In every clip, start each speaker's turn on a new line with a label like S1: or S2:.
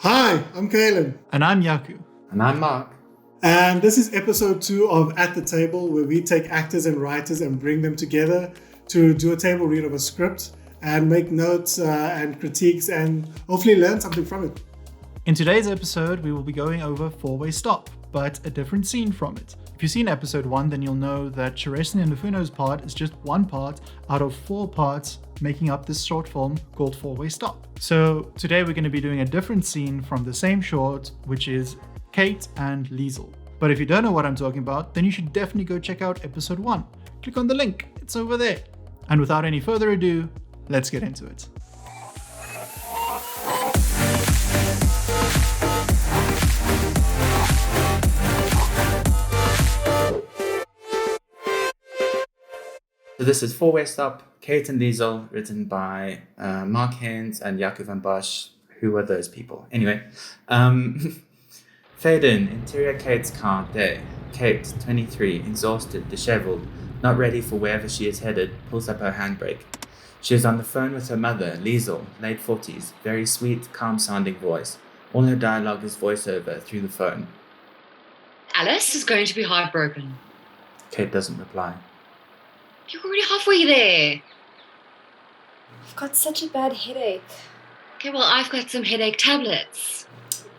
S1: Hi, I'm Kalen.
S2: And I'm Yaku.
S3: And I'm Mark.
S1: And this is episode 2 of At the Table, where we take actors and writers and bring them together to do a table read of a script and make notes and critiques and hopefully learn something from it.
S2: In today's episode, we will be going over Four-Way Stop, but a different scene from it. If you've seen episode 1, then you'll know that Cheresin and Lufuno's part is just one part out of 4 parts making up this short film called Four-Way Stop. So today we're going to be doing a different scene from the same short, which is Kate and Liesl. But if you don't know what I'm talking about, then you should definitely go check out episode 1. Click on the link, it's over there. And without any further ado, let's get into it.
S3: So this is Four-Way Stop, Kate and Liesl, written by Mark Haynes and Jaco van Bosch. Who are those people? Anyway, fade in, interior Kate's car, day. Kate, 23, exhausted, disheveled, not ready for wherever she is headed, pulls up her handbrake. She is on the phone with her mother, Liesl, late 40s, very sweet, calm-sounding voice. All her dialogue is voiceover through the phone.
S4: Alice is going to be heartbroken.
S3: Kate doesn't reply.
S4: You're already halfway there.
S5: I've got such a bad headache.
S4: Okay, well, I've got some headache tablets.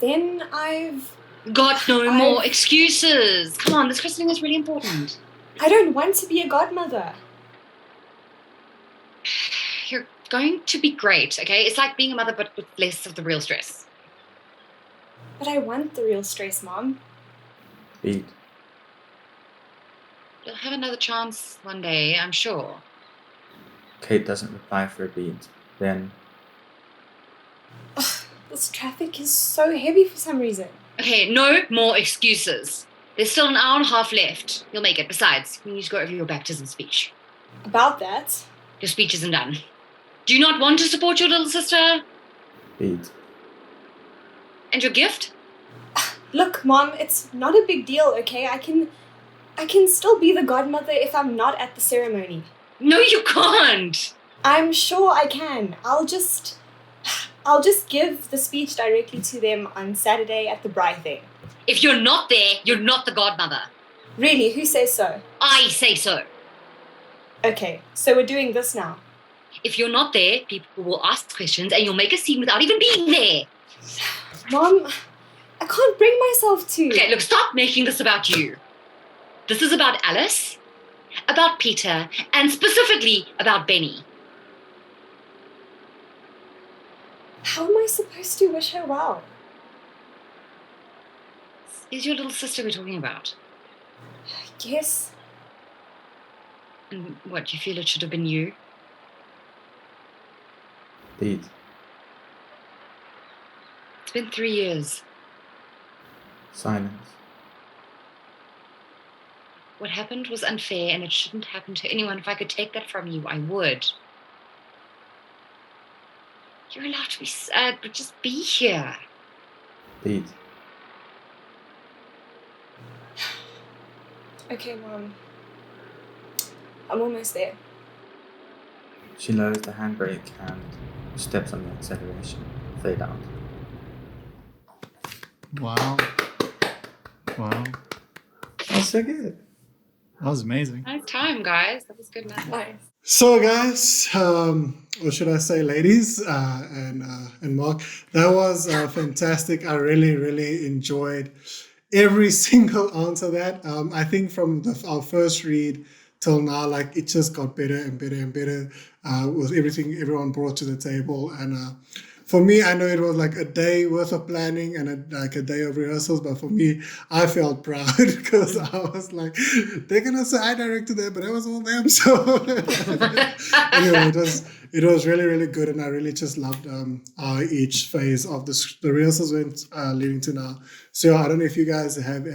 S5: Then I've
S4: Got no more excuses. Come on, this christening is really important.
S5: I don't want to be a godmother.
S4: You're going to be great, okay? It's like being a mother, but with less of the real stress.
S5: But I want the real stress, Mom.
S3: Beat.
S4: You'll have another chance one day, I'm sure.
S3: Kate doesn't reply for a beat. Then,
S5: This traffic is so heavy for some reason.
S4: Okay, no more excuses. There's still an hour and a half left. You'll make it. Besides, you need to go over your baptism speech.
S5: About that,
S4: Your speech isn't done. Do you not want to support your little sister?
S3: beat.
S4: And your gift?
S5: look, Mom, it's not a big deal, okay? I can still be the godmother if I'm not at the ceremony.
S4: No, you can't.
S5: I'm sure I can. I'll just give the speech directly to them on Saturday at the Braai thing.
S4: If you're not there, you're not the godmother.
S5: Really, who says so?
S4: I say so.
S5: Okay, so we're doing this now.
S4: If you're not there, people will ask questions and you'll make a scene without even being there.
S5: Mom, I can't bring myself to.
S4: Okay, look, stop making this about you. This is about Alice, about Peter, and specifically about Benny.
S5: How am I supposed to wish her well?
S4: Is your little sister we're talking about?
S5: Yes.
S4: And what, you feel it should have been you?
S3: Beat.
S4: It's been 3 years.
S3: Silence.
S4: What happened was unfair and it shouldn't happen to anyone. If I could take that from you, I would. You're allowed to be sad, but just be here.
S3: Beat.
S5: Okay, Mom. I'm almost there.
S3: She lowers the handbrake and steps on the acceleration. Fade out.
S2: Wow.
S3: That's so good.
S2: That was amazing.
S4: Nice time, guys. That was good, man.
S5: Nice.
S1: So, guys, or should I say, ladies and Mark, that was fantastic. I really, really enjoyed every single answer of that. I think from our first read till now, like it just got better and better and better with everything everyone brought to the table. And for me, I know it was like a day worth of planning and a day of rehearsals, but for me, I felt proud because I was like, they're gonna say I directed that, but that was all them. So anyway, it was really, really good, and I really just loved how each phase of the rehearsals went leading to now. So I don't know if you guys have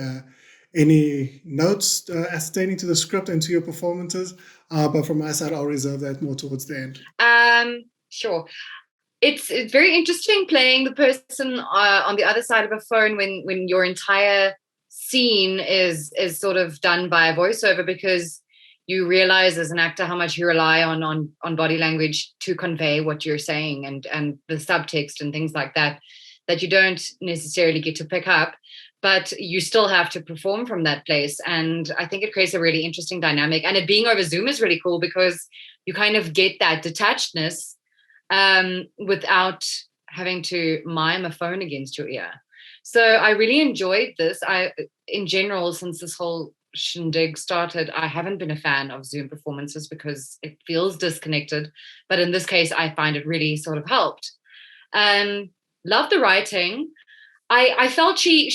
S1: any notes pertaining to the script and to your performances, but from my side, I'll reserve that more towards the end.
S4: Sure. It's very interesting playing the person on the other side of a phone when your entire scene is sort of done by a voiceover, because you realize as an actor how much you rely on body language to convey what you're saying and the subtext and things like that. that you don't necessarily get to pick up, but you still have to perform from that place. And I think it creates a really interesting dynamic. And it being over Zoom is really cool because you kind of get that detachedness without having to mime a phone against your ear. So I really enjoyed this. In general, since this whole shindig started, I haven't been a fan of Zoom performances because it feels disconnected. But in this case, I find it really sort of helped. Love the writing. I felt she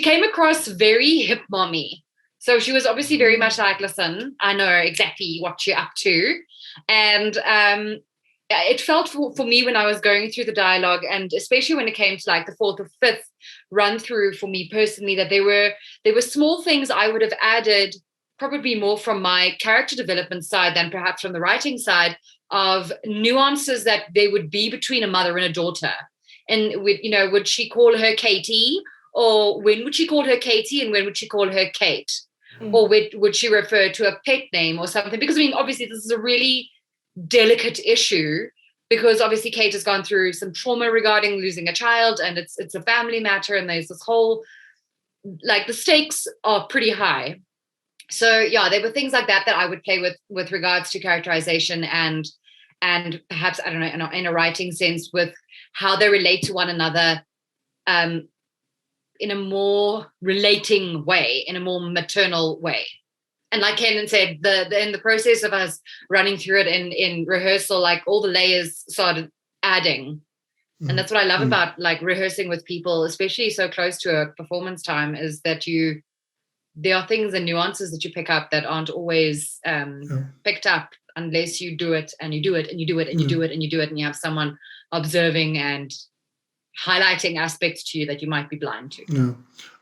S4: came across very hip mommy. So she was obviously very much like, listen, I know exactly what you're up to. And it felt for me when I was going through the dialogue, and especially when it came to like the fourth or fifth run through for me personally, that there were small things I would have added, probably more from my character development side than perhaps from the writing side, of nuances that there would be between a mother and a daughter. And would she call her Katie, or when would she call her Katie, and when would she call her Kate? Or would she refer to a pet name or something? Because I mean, obviously this is a really delicate issue, because obviously Kate has gone through some trauma regarding losing a child, and it's a family matter, and there's this whole, like, the stakes are pretty high. So yeah, there were things like that I would play with regards to characterization and perhaps, I don't know, in a writing sense, with how they relate to one another, in a more relating way, in a more maternal way. And like Kenan said, in the process of us running through it in rehearsal, like, all the layers started adding. And that's what I love about like rehearsing with people, especially so close to a performance time, is that there are things and nuances that you pick up that aren't always picked up unless you do it, and you do it, and you do it, and you do it, and you do it, and you have someone observing and highlighting aspects to you that you might be blind to.
S1: Yeah.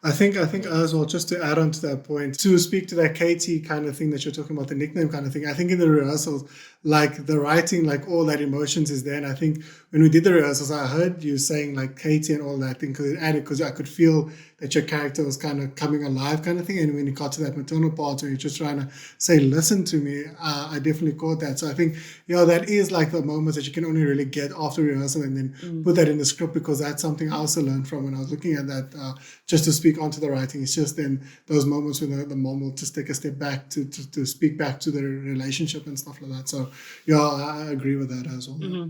S1: I think as well, just to add on to that point, to speak to that Katie kind of thing that you're talking about, the nickname kind of thing, I think in the rehearsals, like the writing, like all that emotions is there. And I think when we did the rehearsals, I heard you saying like Katie and all that thing, because it added, because I could feel that your character was kind of coming alive kind of thing. And when you got to that maternal part where you're just trying to say, listen to me, I definitely caught that. So I think, that is like the moments that you can only really get after rehearsal, and then put that in the script, because that's something I also learned from when I was looking at that, just to speak onto the writing. It's just then those moments when the mom will just take a step back to speak back to the relationship and stuff like that. So yeah, I agree with that as well.
S5: Mm-hmm.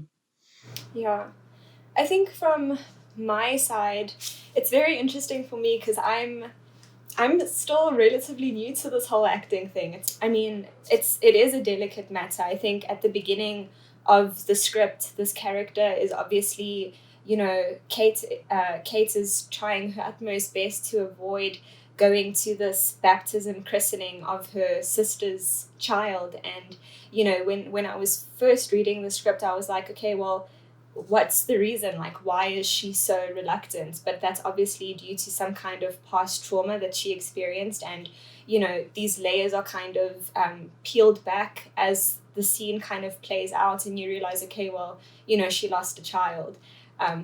S5: Yeah, I think from my side, it's very interesting for me because I'm still relatively new to this whole acting thing. It is a delicate matter. I think at the beginning of the script, this character is obviously, Kate is trying her utmost best to avoid going to this baptism christening of her sister's child. And, when I was first reading the script, I was like, okay, well, what's the reason? Like, why is she so reluctant? But that's obviously due to some kind of past trauma that she experienced. And, these layers are kind of peeled back as the scene kind of plays out, and you realize, okay, well, she lost a child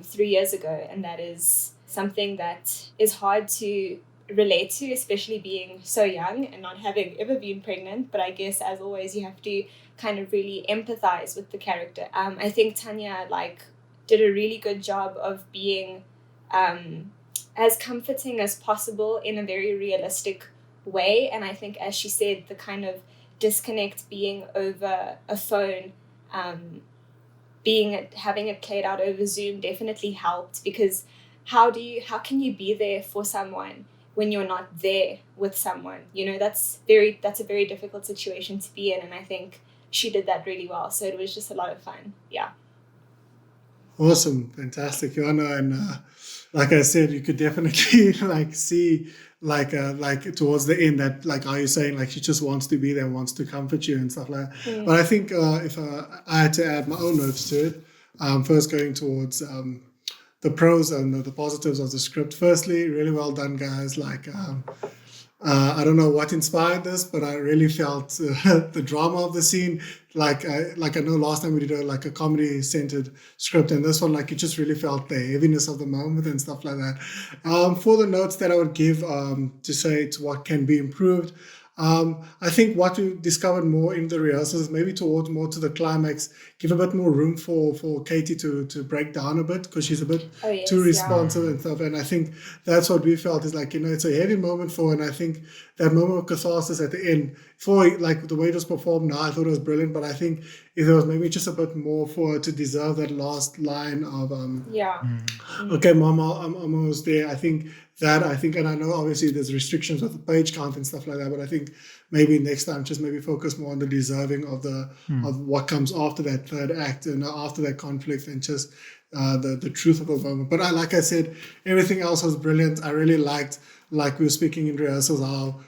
S5: 3 years ago. And that is something that is hard to relate to, especially being so young and not having ever been pregnant. But I guess, as always, you have to kind of really empathize with the character. I think Tanya did a really good job of being as comforting as possible in a very realistic way. And I think, as she said, the kind of disconnect being over a phone, having it played out over Zoom definitely helped, because how can you be there for someone when you're not there with someone? That's a very difficult situation to be in, and I think she did that really well. So it was just a lot of fun. Yeah.
S1: Awesome. Fantastic, Joanna. And like I said, you could definitely see towards the end that, like, are you saying, like, she just wants to be there, wants to comfort you and stuff like that. But I think if I had to add my own notes to it, first going towards the pros and the positives of the script. Firstly, really well done, guys. I don't know what inspired this, but I really felt the drama of the scene. I know last time we did a comedy-centered script, and this one, you just really felt the heaviness of the moment and stuff like that. For the notes that I would give to say to what can be improved, I think what we discovered more in the rehearsals is maybe towards more to the climax, give a bit more room for Katie to break down a bit, because she's a bit too responsive and stuff. And I think that's what we felt is like, it's a heavy moment for her. And I think that moment of catharsis at the end, for like the way it was performed now, I thought it was brilliant. But I think if there was maybe just a bit more for her to deserve that last line of, okay, Mom, I'm almost there. I think, and I know obviously there's restrictions with the page count and stuff like that, but I think maybe next time just maybe focus more on the deserving of of what comes after that third act and after that conflict, and just the truth of the moment. But like I said, everything else was brilliant. I really liked, like we were speaking in rehearsals, how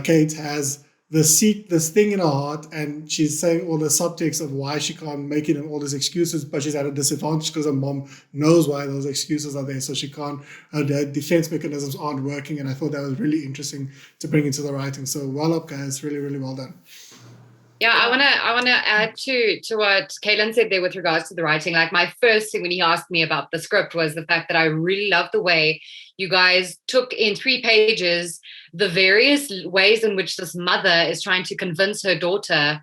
S1: Kate has this thing in her heart, and she's saying all the subtext of why she can't make it and all these excuses, but she's at a disadvantage because her mom knows why those excuses are there, so she can't, her defense mechanisms aren't working. And I thought that was really interesting to bring into the writing. So well up, guys, really, really well done.
S4: Yeah, I wanna add to what Kaylin said there with regards to the writing. Like, my first thing when he asked me about the script was the fact that I really loved the way you guys took in 3 pages the various ways in which this mother is trying to convince her daughter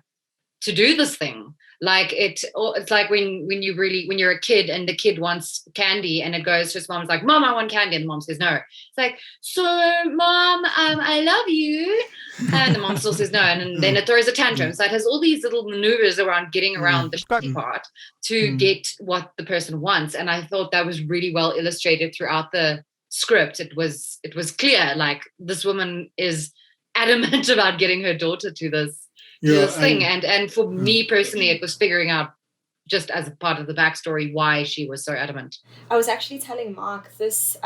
S4: to do this thing. Like, it's like when you're a kid and the kid wants candy and it goes to his mom's like, Mom, I want candy, and the mom says no. It's like, so Mom, I love you, and the mom still says no, and then it throws a tantrum. So it has all these little maneuvers around getting around the shitty part to get what the person wants. And I thought that was really well illustrated throughout the script. It was clear, like, this woman is adamant about getting her daughter to this thing. And for me personally, it was figuring out, just as a part of the backstory, why she was so adamant.
S5: I was actually telling Mark this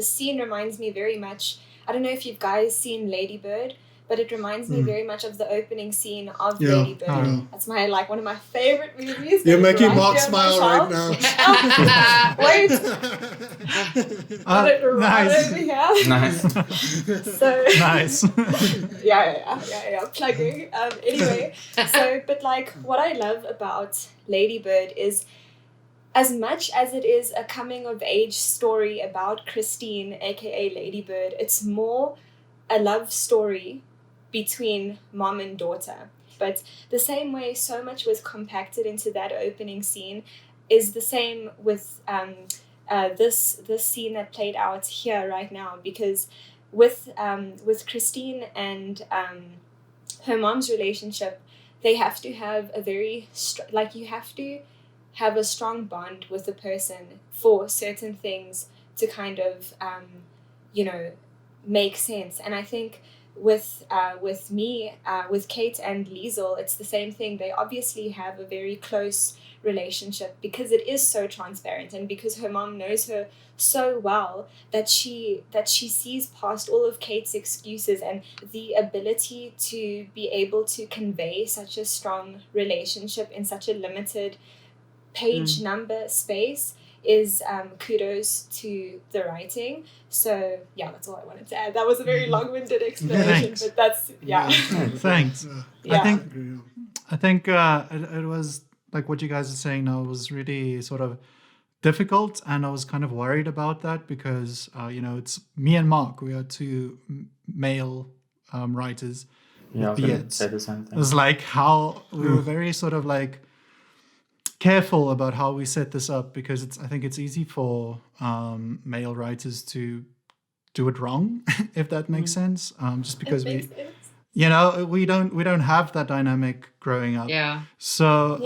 S5: scene reminds me very much, I don't know if you guys seen Lady Bird, but it reminds me very much of the opening scene of Lady Bird. That's one of my favorite movies.
S1: You're making Mark smile right now.
S5: Wait. Got it right over here.
S3: Nice.
S5: So
S2: Nice.
S5: yeah. Plugging. Anyway, but like, what I love about Lady Bird is, as much as it is a coming of age story about Christine, aka Lady Bird, it's more a love story between mom and daughter. But the same way so much was compacted into that opening scene is the same with this scene that played out here right now, because with Christine and her mom's relationship, they have to have a very you have to have a strong bond with the person for certain things to kind of make sense. And I think with Kate and Liesl, it's the same thing. They obviously have a very close relationship because it is so transparent, and because her mom knows her so well that she sees past all of Kate's excuses, and the ability to be able to convey such a strong relationship in such a limited page number space is kudos to the writing. So yeah, that's all I wanted to add. That was a very long-winded explanation, but that's
S2: Thanks.
S5: Yeah.
S2: I think it was like what you guys are saying now was really sort of difficult, and I was kind of worried about that because it's me and Mark. We are 2 male writers.
S3: Yeah, I was going to say the same thing.
S2: It was like how we were very sort of like careful about how we set this up, because I think it's easy for male writers to do it wrong, if that makes sense. Just because we don't have that dynamic growing up.
S4: Yeah.
S2: So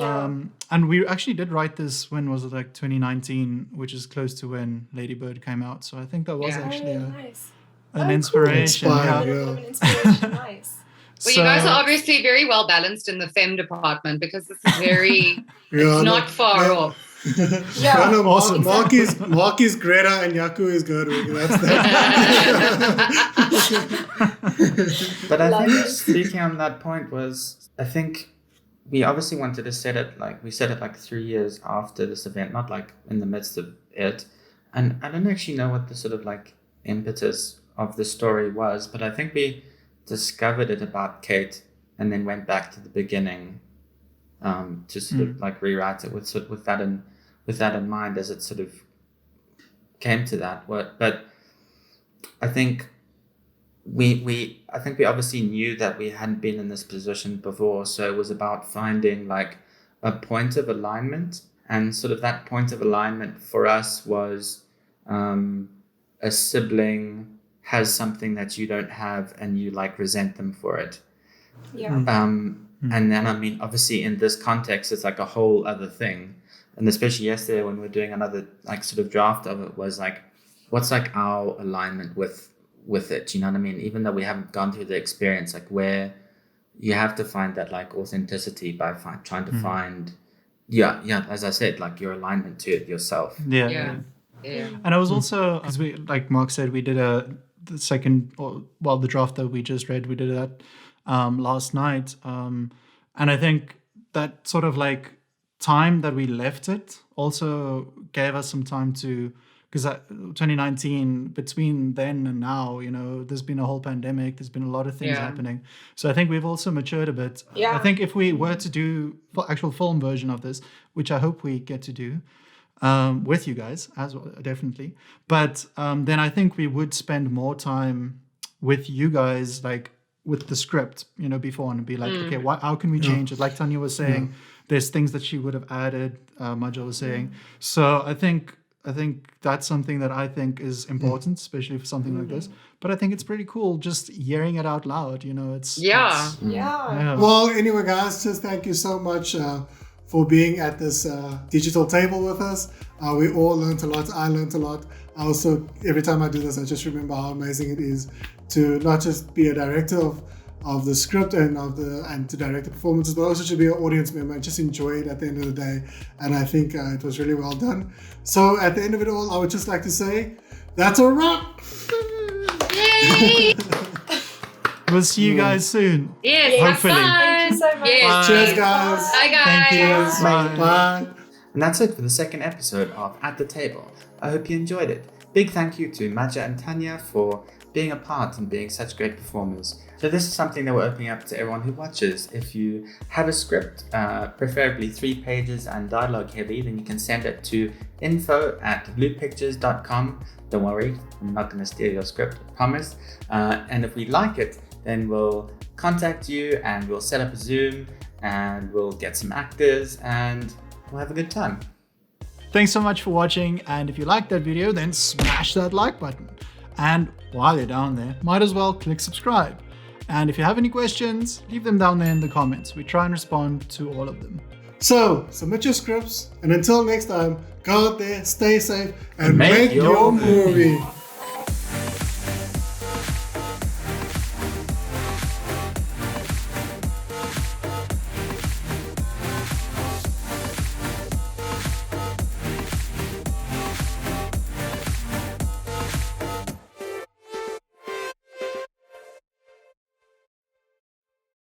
S2: and we actually did write this, when was it, like 2019, which is close to when Lady Bird came out. So I think that was actually an inspiration.
S5: Cool. An inspiration. Nice.
S4: Well, you guys are obviously very well balanced in the femme department, because this is very, it's not far off.
S1: No, awesome. Mark is Greta and Yaku is Gerwig. That's that.
S3: But I think speaking on that point I think we obviously wanted to set it like 3 years after this event, not like in the midst of it. And I don't actually know what the sort of like impetus of the story was, but I think we discovered it about Kate and then went back to the beginning to sort of like rewrite it with that in mind as it sort of came to that. But I think I think we obviously knew that we hadn't been in this position before, so it was about finding like a point of alignment, and sort of that point of alignment for us was a sibling has something that you don't have and you like resent them for it.
S5: Yeah.
S3: And then, I mean, obviously in this context, it's like a whole other thing. And especially yesterday when we were doing another like sort of draft of it, was like, what's like our alignment with it? You know what I mean? Even though we haven't gone through the experience, like where you have to find that like authenticity by trying to find, as I said, like your alignment to it yourself.
S2: Yeah. And I was also, because we, like Mark said, we did the draft that we just read, we did that last night. And I think that sort of like time that we left it also gave us some time to, because 2019, between then and now, you know, there's been a whole pandemic, there's been a lot of things happening. So I think we've also matured a bit.
S5: Yeah.
S2: I think if we were to do actual film version of this, which I hope we get to do, with you guys as well, definitely. But then I think we would spend more time with you guys, like with the script, you know, before, and be like, okay, how can we change it? Like Tanya was saying, there's things that she would have added. Maja was saying. So I think that's something that I think is important, especially for something like this. But I think it's pretty cool just hearing it out loud. You know, it's
S5: Yeah.
S1: Well, anyway, guys, just thank you so much for being at this digital table with us. We all learned a lot. I learned a lot. I also, every time I do this, I just remember how amazing it is to not just be a director of the script and to direct the performances, but also to be an audience member and just enjoy it at the end of the day. And I think it was really well done. So at the end of it all, I would just like to say, that's a wrap.
S4: Yay!
S2: We'll see you guys soon.
S4: Yes,
S2: Hopefully.
S5: Thank you so much.
S4: Yes.
S1: Cheers, guys.
S4: Bye, guys.
S2: Thank you. Bye.
S1: Bye.
S3: And that's it for the second episode of At the Table. I hope you enjoyed it. Big thank you to Maja and Tanya for being a part and being such great performers. So this is something that we're opening up to everyone who watches. If you have a script, preferably 3 pages and dialogue heavy, then you can send it to info@bluepictures.com. Don't worry, I'm not going to steal your script, I promise. And if we like it, then we'll contact you and we'll set up a Zoom and we'll get some actors and we'll have a good time.
S2: Thanks so much for watching. And if you liked that video, then smash that like button. And while you're down there, might as well click subscribe. And if you have any questions, leave them down there in the comments. We try and respond to all of them.
S1: So, submit your scripts, and until next time, go out there, stay safe, and make your movie.